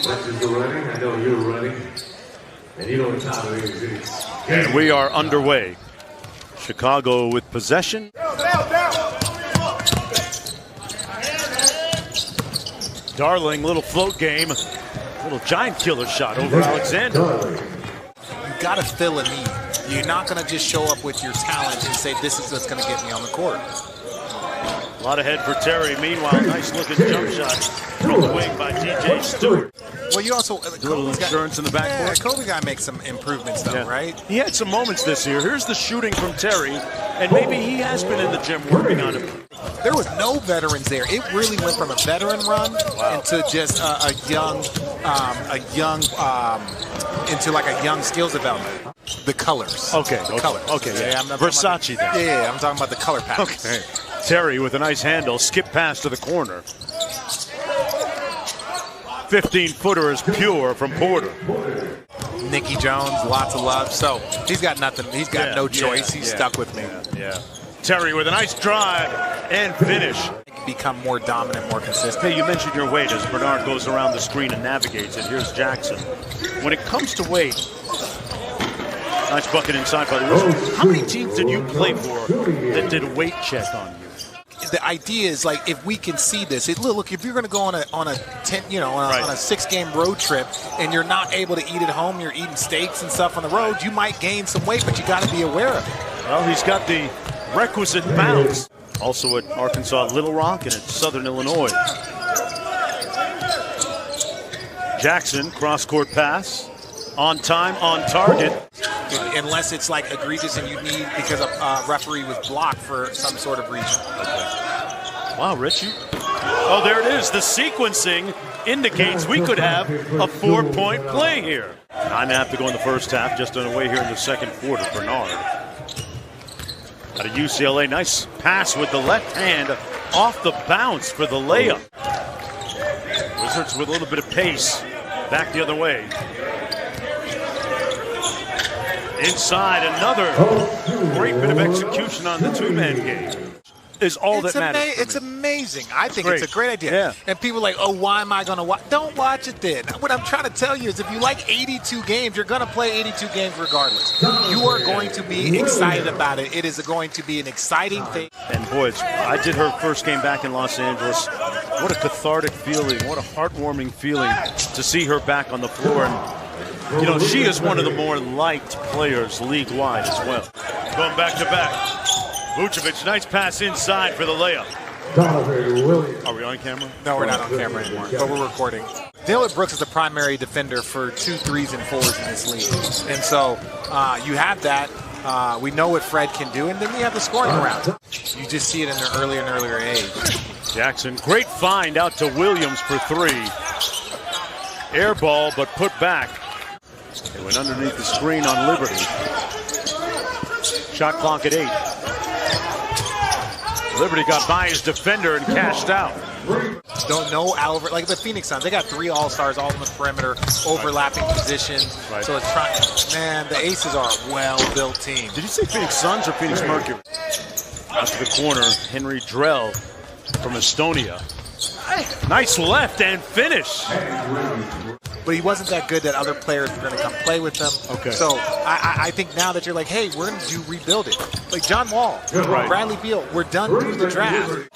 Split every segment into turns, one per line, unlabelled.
I know you're running. And you know what time it is.
And we are underway. Chicago with possession. Darling, little float game. Little giant killer shot over Alexander.
You got to fill a need. You're not going to just show up with your talent and say, this is what's going to get me on the court.
A lot ahead for Terry. Meanwhile, nice looking jump shot from the wing by DJ Stewart.
Well, you also...
A little insurance in the backcourt.
Yeah, Kobe got to make some improvements, though, right?
He had some moments this year. Here's the shooting from Terry, and maybe he has been in the gym working on it.
There was no veterans there. It really went from a veteran run into just a young skills development. The colors.
Okay.
The colors.
Okay.
Yeah.
Versace.
Yeah, I'm talking about the color patterns.
Okay. Terry with a nice handle, skip pass to the corner. 15-footer is pure from Porter.
Nicky Jones, lots of love. So he's got nothing. He's got no choice. He's stuck with me.
Yeah. Terry with a nice drive and finish.
Become more dominant, more consistent.
Hey, you mentioned your weight as Bernard goes around the screen and navigates it. Here's Jackson. When it comes to weight, nice bucket inside by the Wizards. How many teams did you play for that did a weight check on you?
The idea is, like, if we can see this, look, if you're going to go on a 6-game road trip and you're not able to eat at home, you're eating steaks and stuff on the road, you might gain some weight, but you got to be aware of it.
Well, he's got the requisite bounce. Also at Arkansas Little Rock and at Southern Illinois. Jackson, cross-court pass. On time, on target.
Unless it's like egregious and you need because a referee was blocked for some sort of reason.
Wow, Richie. Oh, there it is. The sequencing indicates we could have a 4-point play here. 9.5 to go in the first half. Just underway here in the second quarter. Bernard. Out of UCLA. Nice pass with the left hand off the bounce for the layup. Wizards with a little bit of pace. Back the other way. Inside, another great bit of execution on the two-man game is all that matters.
It's amazing. I think it's a great idea.
Yeah.
And people are like, oh, why am I going to watch? Don't watch it then. What I'm trying to tell you is if you like 82 games, you're going to play 82 games regardless. You are going to be excited about it. It is going to be an exciting thing.
And boy, I did her first game back in Los Angeles. What a cathartic feeling. What a heartwarming feeling to see her back on the floor. And you know, she is one of the more liked players league-wide as well. Going back-to-back. Vucevic, nice pass inside for the layup. Are we on camera?
No, we're not on camera anymore, but we're recording. Dillon Brooks is the primary defender for 2 3s and 4s in this league. And so you have that. We know what Fred can do, and then we have the scoring around. You just see it in an earlier and earlier age.
Jackson, great find out to Williams for 3. Air ball, but put back. They went underneath the screen on Liberty. Shot clock at 8. Liberty got by his defender and cashed out.
Don't know Alver, like the Phoenix Suns, they got 3 all-stars all on the perimeter, overlapping positions. Right. So it's trying, man, the Aces are a well-built team.
Did you say Phoenix Suns or Phoenix Mercury? Out to the corner, Henry Drell from Estonia. Nice left and finish.
But he wasn't that good that other players were going to come play with him.
Okay.
So I think now that you're like, hey, we're going to rebuild it. Like John Wall, Bradley Beal, we're done through the draft.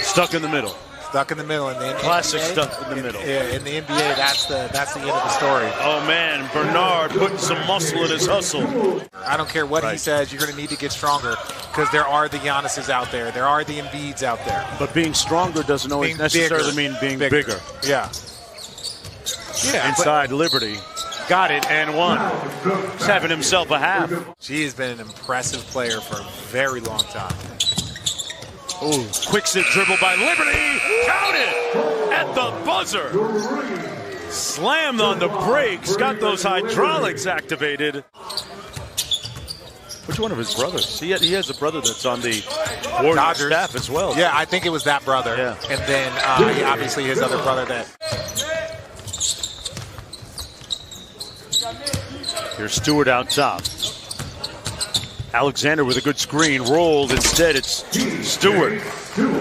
Stuck in the middle.
Stuck in the middle. In the
Classic
NBA,
stuck in the middle.
In the NBA, that's the end of the story.
Oh, man, Bernard putting some muscle in his hustle.
I don't care what he says, you're going to need to get stronger because there are the Giannis's out there. There are the Embiids out there.
But being stronger doesn't always necessarily mean being bigger.
Yeah.
Inside Liberty. Got it and won. He's having himself a half.
She has been an impressive player for a very long time.
Ooh, quick sit dribble by Liberty. Count it at the buzzer. Slammed on the brakes. Got those hydraulics activated. Which one of his brothers? He has a brother that's on the Warriors staff as well.
Yeah, I think it was that brother.
Yeah.
And then obviously his other brother that.
Here's Stewart out top. Alexander with a good screen, rolled. Instead, it's Stewart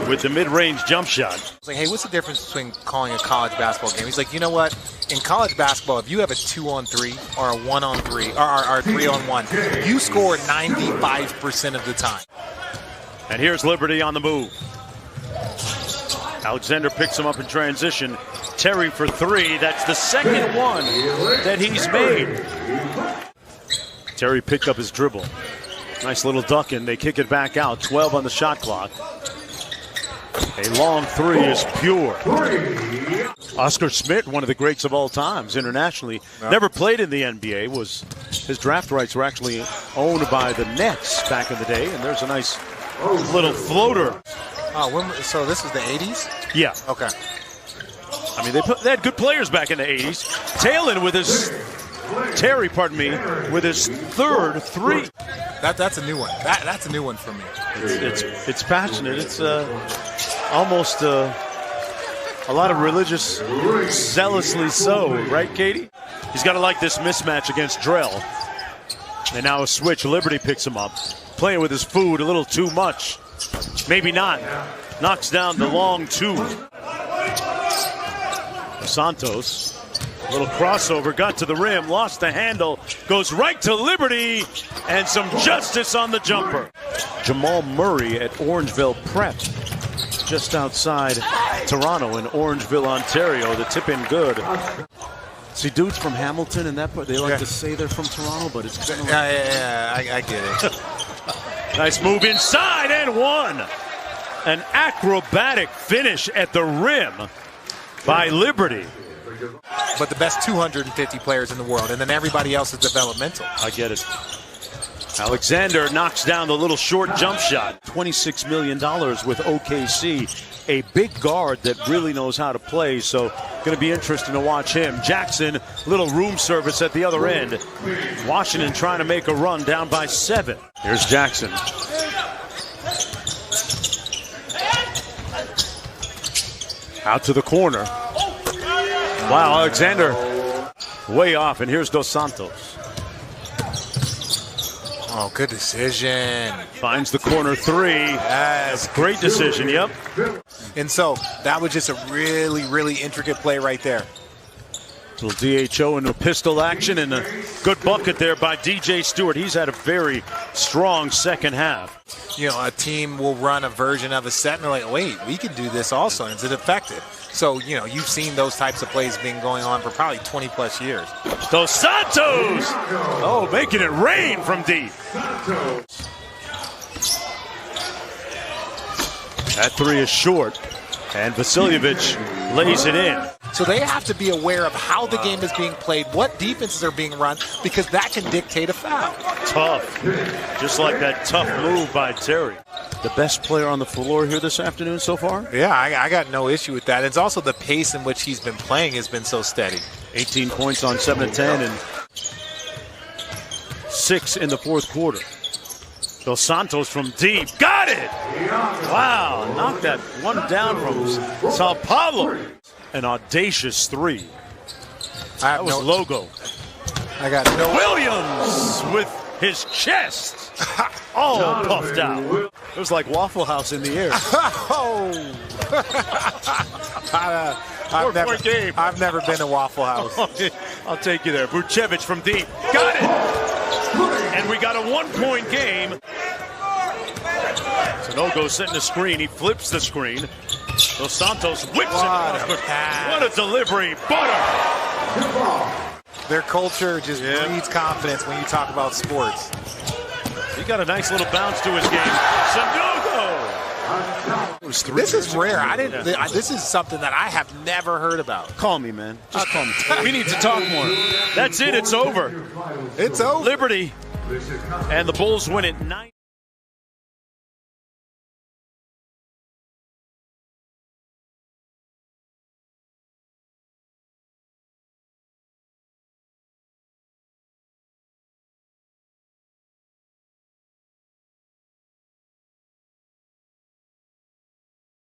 with the mid-range jump shot.
It's like, hey, what's the difference between calling a college basketball game? He's like, you know what? In college basketball, if you have a 2-on-3 or a 1-on-3 or a 3-on-1, you score 95% of the time.
And here's Liberty on the move. Alexander picks him up in transition. Terry for three. That's the second one that he's made. Terry picked up his dribble. Nice little duck in. They kick it back out. 12 on the shot clock. A long three is pure. Oscar Schmidt, one of the greats of all times internationally, never played in the NBA. His draft rights were actually owned by the Nets back in the day. And there's a nice little floater.
Oh, so this is the 80s?
Yeah.
Okay.
I mean, they had good players back in the 80s. Terry, with his third three.
That's a new one. That's a new one for me.
It's passionate. It's almost a lot of religious, zealously so, right, Katie? He's got to like this mismatch against Drell. And now a switch. Liberty picks him up. Playing with his food a little too much. Maybe not. Knocks down the long two. Santos. A little crossover, got to the rim, lost the handle, goes right to Liberty, and some justice on the jumper. Jamal Murray at Orangeville Prep, just outside Toronto in Orangeville, Ontario. The tip in good. See, dudes from Hamilton and that part, they like to say they're from Toronto, but it's kind of like...
I get it.
Nice move inside and one. An acrobatic finish at the rim by Liberty.
But the best 250 players in the world, and then everybody else is developmental.
I get it. Alexander knocks down the little short jump shot. $26 million with OKC. A big guard that really knows how to play, so going to be interesting to watch him. Jackson, little room service at the other end. Washington trying to make a run, down by 7. Here's Jackson. Out to the corner. Wow, Alexander way off, and here's Dos Santos.
Oh, good decision.
Finds the corner three.
Yes.
Great decision, yep.
And so that was just a really, really intricate play right there.
Little DHO into pistol action, and a good bucket there by DJ Stewart. He's had a very strong second half.
You know, a team will run a version of a set, and they're like, wait, we can do this also. And is it effective? So, you know, you've seen those types of plays being going on for probably 20-plus years.
Dos Santos! Oh, making it rain from deep. That three is short, and Vasiljevic lays it in.
So they have to be aware of how the game is being played, what defenses are being run, because that can dictate a foul.
Tough. Just like that tough move by Terry. The best player on the floor here this afternoon so far?
Yeah, I got no issue with that. It's also the pace in which he's been playing has been so steady.
18 points on 7 of 10 and 6 in the fourth quarter. Dos Santos from deep. Got it! Wow, knocked that one down from Sao Paulo. An audacious three. That was logo.
I got no.
Williams with his chest all puffed out. It was like Waffle House in the air.
I've never been to Waffle House.
I'll take you there. Vucevic from deep. Got it! And we got a 1-point game. Sanogo setting the screen. He flips the screen. Dos Santos whips it. What a delivery. Butter.
Their culture just breeds confidence when you talk about sports.
He got a nice little bounce to his game. Sanogo.
This is rare. This is something that I have never heard about.
Call me, man. Just call me. We need to talk more. That's it. It's over.
It's over.
Liberty. And the Bulls win it 9.